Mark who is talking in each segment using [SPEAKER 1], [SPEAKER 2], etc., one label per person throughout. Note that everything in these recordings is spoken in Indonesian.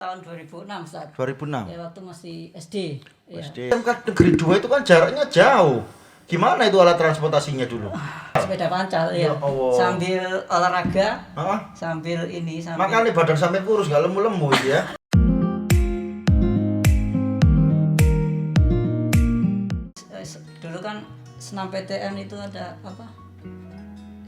[SPEAKER 1] tahun 2006 Ustaz.
[SPEAKER 2] 2006.
[SPEAKER 1] Ya waktu masih SD.
[SPEAKER 2] SD. Kan negeri 2 itu kan jaraknya jauh. Gimana itu alat transportasinya dulu?
[SPEAKER 1] Sepeda pancal ya. Sambil olahraga, sambil ini sambil.
[SPEAKER 2] Makanya badan sampai kurus gak lemu-lemu ya.
[SPEAKER 1] Dulu kan senam PTN itu ada apa?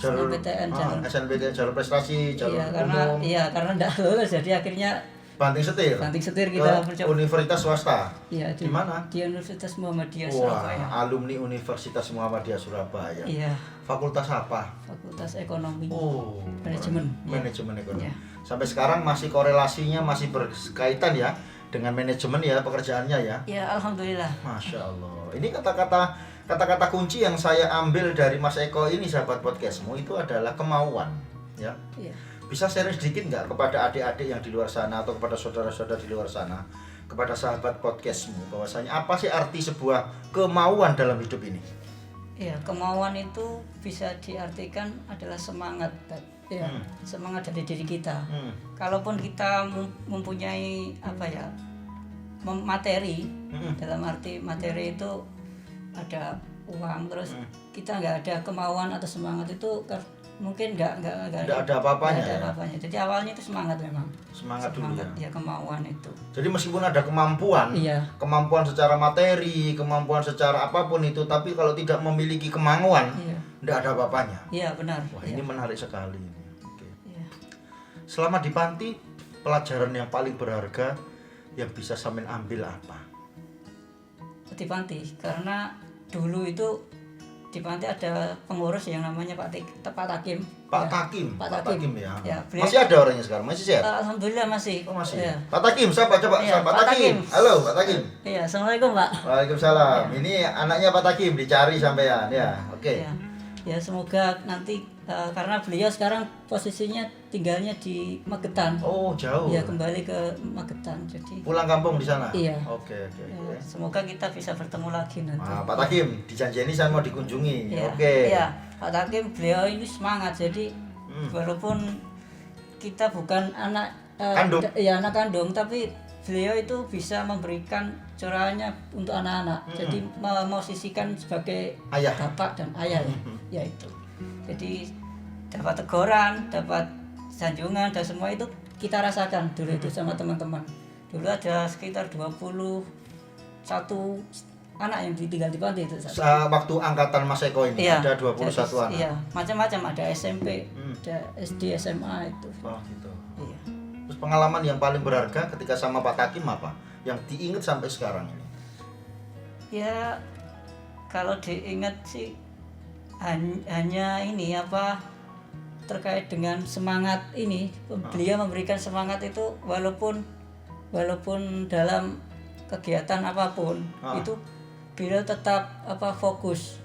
[SPEAKER 2] Jalur
[SPEAKER 1] Senam PTN,
[SPEAKER 2] SNPTN, jalur prestasi, jalur umum.
[SPEAKER 1] karena enggak lulus jadi akhirnya
[SPEAKER 2] Banting setir.
[SPEAKER 1] banting setir kita
[SPEAKER 2] ke universitas swasta.
[SPEAKER 1] Iya,
[SPEAKER 2] di mana?
[SPEAKER 1] Di Universitas Muhammadiyah
[SPEAKER 2] Wah,
[SPEAKER 1] Surabaya.
[SPEAKER 2] alumni Universitas Muhammadiyah Surabaya.
[SPEAKER 1] Iya.
[SPEAKER 2] Fakultas apa?
[SPEAKER 1] Fakultas Ekonomi.
[SPEAKER 2] Oh,
[SPEAKER 1] Manajemen.
[SPEAKER 2] Manajemen ekonomi.
[SPEAKER 1] Iya.
[SPEAKER 2] Sampai sekarang masih korelasinya masih berkaitan ya dengan manajemen ya pekerjaannya ya.
[SPEAKER 1] Ya, alhamdulillah.
[SPEAKER 2] Masya Allah. Ini kata-kata kunci yang saya ambil dari Mas Eko ini sahabat podcastmu itu adalah kemauan ya.
[SPEAKER 1] Iya.
[SPEAKER 2] Bisa sharing sedikit nggak kepada adik-adik yang di luar sana atau kepada saudara-saudara di luar sana, kepada sahabat podcastmu bahwasanya apa sih arti sebuah kemauan dalam hidup ini?
[SPEAKER 1] Ya, kemauan itu bisa diartikan adalah semangat, ya, semangat dari diri kita. Kalaupun kita mempunyai apa ya, materi, dalam arti materi itu ada uang, terus kita nggak ada kemauan atau semangat itu mungkin nggak
[SPEAKER 2] ada apa-apanya.
[SPEAKER 1] Nggak ada apa-apanya. Jadi awalnya itu semangat memang.
[SPEAKER 2] Semangat dulu
[SPEAKER 1] ya, kemauan itu.
[SPEAKER 2] Jadi meskipun ada kemampuan, kemampuan secara materi, kemampuan secara apapun itu, tapi kalau tidak memiliki kemauan, tidak ada apa-apanya.
[SPEAKER 1] Iya, benar.
[SPEAKER 2] Wah, ini menarik sekali. Oke. Selama di panti, pelajaran yang paling berharga yang bisa Samin ambil apa?
[SPEAKER 1] Di panti, karena dulu itu di panti ada pengurus yang namanya Pak Takim.
[SPEAKER 2] Pak Takim ya.
[SPEAKER 1] Beliau,
[SPEAKER 2] masih ada orangnya sekarang, masih sehat?
[SPEAKER 1] Alhamdulillah masih.
[SPEAKER 2] Oh, masih.
[SPEAKER 1] Ya.
[SPEAKER 2] Pak Takim, siapa coba? Pak Takim. Halo, Pak Takim.
[SPEAKER 1] Iya, assalamualaikum Pak.
[SPEAKER 2] Waalaikumsalam. Ini anaknya Pak Takim dicari sampean ya. Oke.
[SPEAKER 1] Ya, semoga nanti karena beliau sekarang posisinya tinggalnya di Magetan.
[SPEAKER 2] Oh, jauh.
[SPEAKER 1] Ya, kembali ke Magetan. Jadi
[SPEAKER 2] pulang kampung di sana.
[SPEAKER 1] Iya.
[SPEAKER 2] Oke.
[SPEAKER 1] Ya, semoga kita bisa bertemu lagi nanti.
[SPEAKER 2] Pak Takim, dijanjini saya mau dikunjungi.
[SPEAKER 1] Ya,
[SPEAKER 2] Oke.
[SPEAKER 1] Iya, Pak Takim beliau ini semangat. Jadi walaupun kita bukan anak
[SPEAKER 2] kandung.
[SPEAKER 1] Anak kandung, tapi beliau itu bisa memberikan curahannya untuk anak-anak. Jadi memosisikan sebagai
[SPEAKER 2] ayah,
[SPEAKER 1] bapak dan ayah ya itu. Jadi dapat teguran, dapat sanjungan dan semua itu kita rasakan dulu itu sama teman-teman. Dulu ada sekitar 21 anak yang tinggal di panti itu.
[SPEAKER 2] Waktu angkatan Mas Eko ini ada 21 anak.
[SPEAKER 1] Iya, macam-macam, ada SMP, ada SD, SMA itu.
[SPEAKER 2] Oh, gitu.
[SPEAKER 1] Iya.
[SPEAKER 2] Terus pengalaman yang paling berharga ketika sama Pak Takim apa? Yang diingat sampai sekarang ini?
[SPEAKER 1] Ya, kalau diingat sih hanya ini apa terkait dengan semangat ini. Beliau memberikan semangat itu walaupun dalam kegiatan apapun itu beliau tetap fokus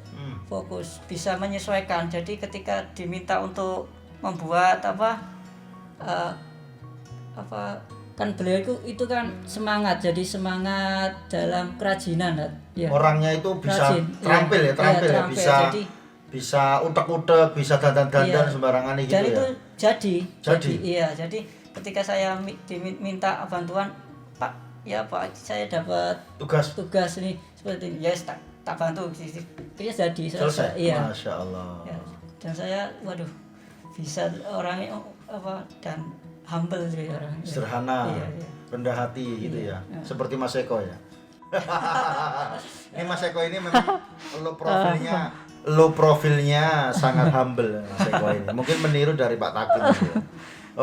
[SPEAKER 1] bisa menyesuaikan. Jadi ketika diminta untuk membuat kan beliau itu kan semangat, jadi semangat dalam kerajinan ya.
[SPEAKER 2] Orangnya itu bisa terampil ya, bisa utek-utek, bisa dandan-dandan sembarangan gitu.
[SPEAKER 1] Dan itu jadi ketika saya diminta bantuan, Pak saya dapat tugas ini seperti ini, tak bantu, dia jadi
[SPEAKER 2] selesai.
[SPEAKER 1] Iya.
[SPEAKER 2] Masya Allah.
[SPEAKER 1] Ya, dan saya bisa orangnya dan humble sih orangnya.
[SPEAKER 2] Sederhana, rendah hati gitu ya. Seperti Mas Eko ya. Ini Mas Eko ini memang low profilnya sangat humble Mas Eko ini. Mungkin meniru dari Pak Takim ya.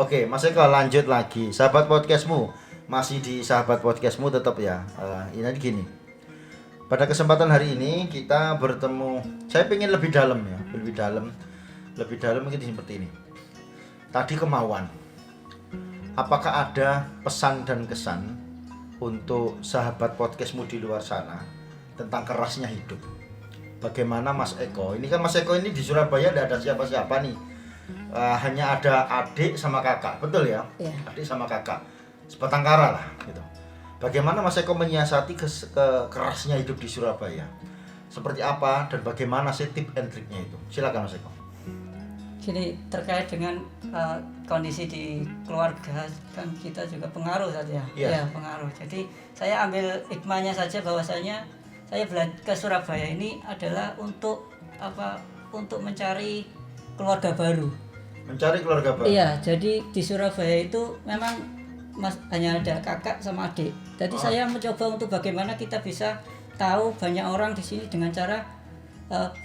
[SPEAKER 2] Oke, Mas Eko lanjut lagi. Sahabat podcastmu, masih di sahabat podcastmu tetap ya. Ini gini. Pada kesempatan hari ini kita bertemu. Saya pengen lebih dalam ya, lebih dalam mungkin seperti ini. Tadi kemauan. Apakah ada pesan dan kesan untuk sahabat podcastmu di luar sana tentang kerasnya hidup? Bagaimana Mas Eko? Ini kan Mas Eko ini di Surabaya tidak ada siapa-siapa nih. Hanya ada adik sama kakak, betul ya? Adik sama kakak, sebatang kara lah gitu. Bagaimana Mas Eko menyiasati kerasnya hidup di Surabaya? Seperti apa dan bagaimana sih tip and triknya itu? Silakan Mas Eko.
[SPEAKER 1] Gini, terkait dengan kondisi di keluarga kan kita juga pengaruh saja.
[SPEAKER 2] Iya.
[SPEAKER 1] Ya, pengaruh. Jadi saya ambil hikmahnya saja bahwasanya saya ke Surabaya ini adalah untuk apa? Untuk mencari keluarga baru.
[SPEAKER 2] Mencari keluarga baru.
[SPEAKER 1] Iya, jadi di Surabaya itu memang hanya ada kakak sama adik. Jadi saya mencoba untuk bagaimana kita bisa tahu banyak orang di sini dengan cara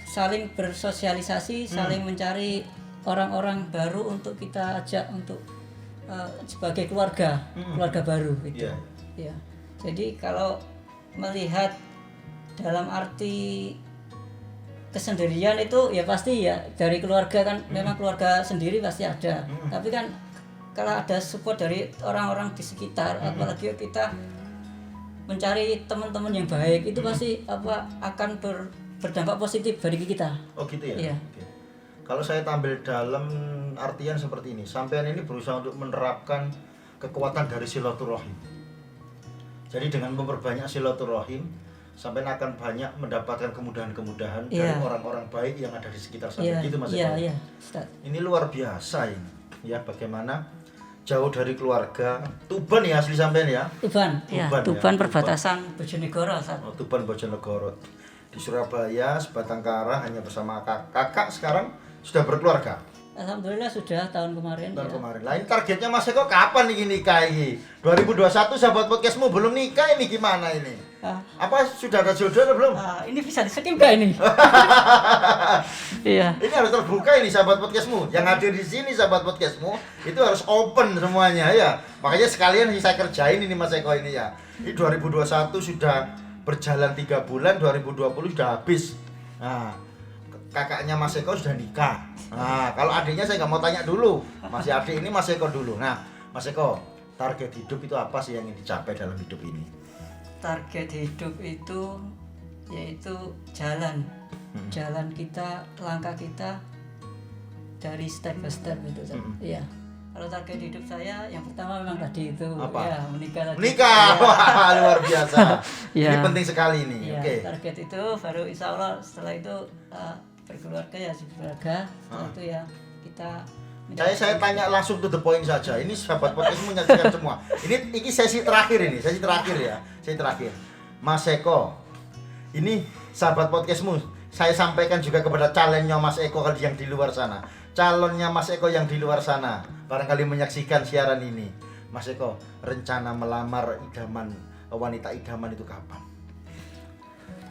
[SPEAKER 1] saling bersosialisasi, saling mencari orang-orang baru untuk kita ajak untuk sebagai keluarga baru gitu. Ya. Jadi kalau melihat dalam arti kesendirian itu ya pasti ya dari keluarga kan memang keluarga sendiri pasti ada. Tapi kan kalau ada support dari orang-orang di sekitar, apalagi kita mencari teman-teman yang baik itu pasti akan berdampak positif bagi kita.
[SPEAKER 2] Oh gitu ya.
[SPEAKER 1] Iya.
[SPEAKER 2] Oke. Kalau saya tampil dalam artian seperti ini, sampean ini berusaha untuk menerapkan kekuatan dari silaturahim. Jadi dengan memperbanyak silaturahim, sampean akan banyak mendapatkan kemudahan-kemudahan dari orang-orang baik yang ada di sekitar sampean. Gitu Mas Eko.
[SPEAKER 1] Iya.
[SPEAKER 2] Ini luar biasa ini. Ya, bagaimana jauh dari keluarga. Tuban ya asli sampean ya?
[SPEAKER 1] Tuban perbatasan Bojonegoro.
[SPEAKER 2] Tuban Bojonegoro. Di Surabaya sebatang kara hanya bersama kakak sekarang sudah berkeluarga.
[SPEAKER 1] Alhamdulillah sudah tahun kemarin.
[SPEAKER 2] Kemarin. Lain targetnya Mas Eko kapan nih nikah ini? 2021 sahabat podcastmu belum nikah ini gimana ini? Apa sudah ada jodoh atau belum?
[SPEAKER 1] Ini bisa di-skip nggak ini? Iya.
[SPEAKER 2] Ini harus terbuka ini sahabat podcastmu. Yang hadir di sini sahabat podcastmu itu harus open semuanya ya. Makanya sekalian saya kerjain ini Mas Eko ini ya. Ini 2021 sudah berjalan 3 bulan, 2020 sudah habis. Nah, kakaknya Mas Eko sudah nikah. Nah, kalau adiknya saya nggak mau tanya dulu. Masih adik ini Mas Eko dulu. Nah, Mas Eko, target hidup itu apa sih yang ingin dicapai dalam hidup ini?
[SPEAKER 1] Target hidup itu yaitu jalan kita, langkah kita dari step by step itu. Iya. Kalau target hidup saya yang pertama memang tadi itu ya menikah.
[SPEAKER 2] Wah, luar biasa. Ini penting sekali ini.
[SPEAKER 1] Ya, target itu baru insya Allah setelah itu berkeluarga ya berkeluarga. Setelah itu ya kita.
[SPEAKER 2] Saya tanya langsung to the point saja. Ini sahabat podcast menyaksikan semua. Ini sesi terakhir ini, sesi terakhir. Mas Eko, ini sahabat podcastmu, saya sampaikan juga kepada calonnya Mas Eko yang di luar sana. Calonnya Mas Eko yang di luar sana, barangkali menyaksikan siaran ini. Mas Eko, rencana melamar wanita idaman itu kapan?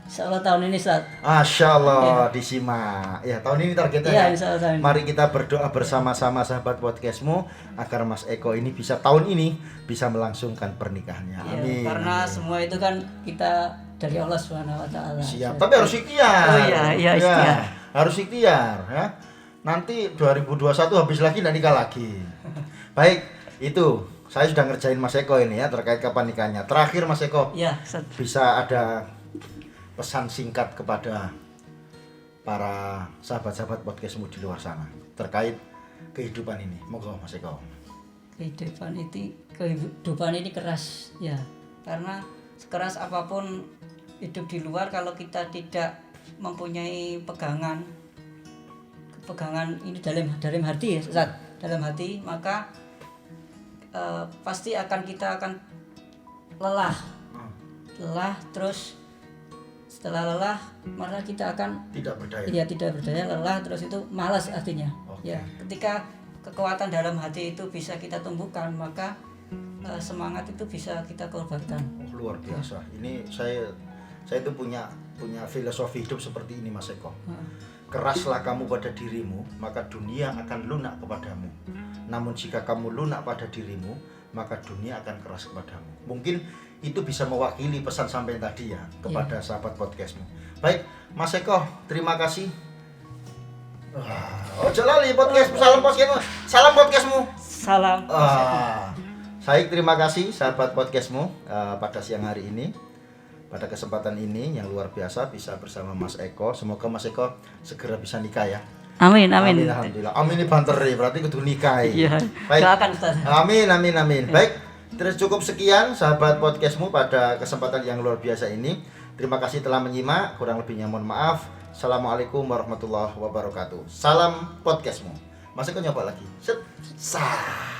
[SPEAKER 1] Insyaallah tahun ini Ustaz.
[SPEAKER 2] Masya Allah, disimak. Ya, tahun ini targetnya.
[SPEAKER 1] Ya, insyaallah tahun ini.
[SPEAKER 2] Mari kita berdoa bersama-sama sahabat podcastmu agar Mas Eko ini bisa tahun ini bisa melangsungkan pernikahannya. Amin.
[SPEAKER 1] Karena semua itu kan kita dari Allah Subhanahu wa taala.
[SPEAKER 2] Siap, tapi harus ikhtiar.
[SPEAKER 1] Oh iya, ikhtiar.
[SPEAKER 2] Harus ikhtiar ya. Nanti 2021 habis lagi nanti nikah lagi. Baik, itu saya sudah ngerjain Mas Eko ini ya terkait kapan nikahnya. Terakhir Mas Eko.
[SPEAKER 1] Ya,
[SPEAKER 2] bisa ada pesan singkat kepada para sahabat-sahabat podcastmu di luar sana terkait kehidupan ini. Moga Mas Eko.
[SPEAKER 1] Kehidupan ini keras ya, karena sekeras apapun hidup di luar kalau kita tidak mempunyai pegangan ini dalam hati ya, Ustaz, dalam hati, maka pasti kita akan lelah terus. Setelah lelah, maka kita akan tidak berdaya, lelah, terus itu malas artinya. Ya, ketika kekuatan dalam hati itu bisa kita tumbuhkan, maka semangat itu bisa kita korbankan.
[SPEAKER 2] Luar biasa. Ini saya itu punya filosofi hidup seperti ini Mas Eko. Keraslah kamu pada dirimu, maka dunia akan lunak kepadamu. Namun jika kamu lunak pada dirimu, maka dunia akan keras kepadamu. Mungkin itu bisa mewakili pesan sampai tadi ya kepada sahabat podcastmu. Baik, Mas Eko, terima kasih. Jalali podcast, salam podcastmu.
[SPEAKER 1] Salam.
[SPEAKER 2] Saya terima kasih sahabat podcastmu pada siang hari ini. Pada kesempatan ini yang luar biasa bisa bersama Mas Eko. Semoga Mas Eko segera bisa nikah ya.
[SPEAKER 1] Amin.
[SPEAKER 2] Alhamdulillah. Amin ini banteri berarti kudu nikah.
[SPEAKER 1] Iya.
[SPEAKER 2] Baik.
[SPEAKER 1] Doakan Ustaz.
[SPEAKER 2] Amin. Baik. Terus cukup sekian sahabat podcastmu pada kesempatan yang luar biasa ini. Terima kasih telah menyimak. Kurang lebihnya mohon maaf. Assalamualaikum warahmatullahi wabarakatuh. Salam podcastmu. Mas Eko nyoba lagi. Set. Sah.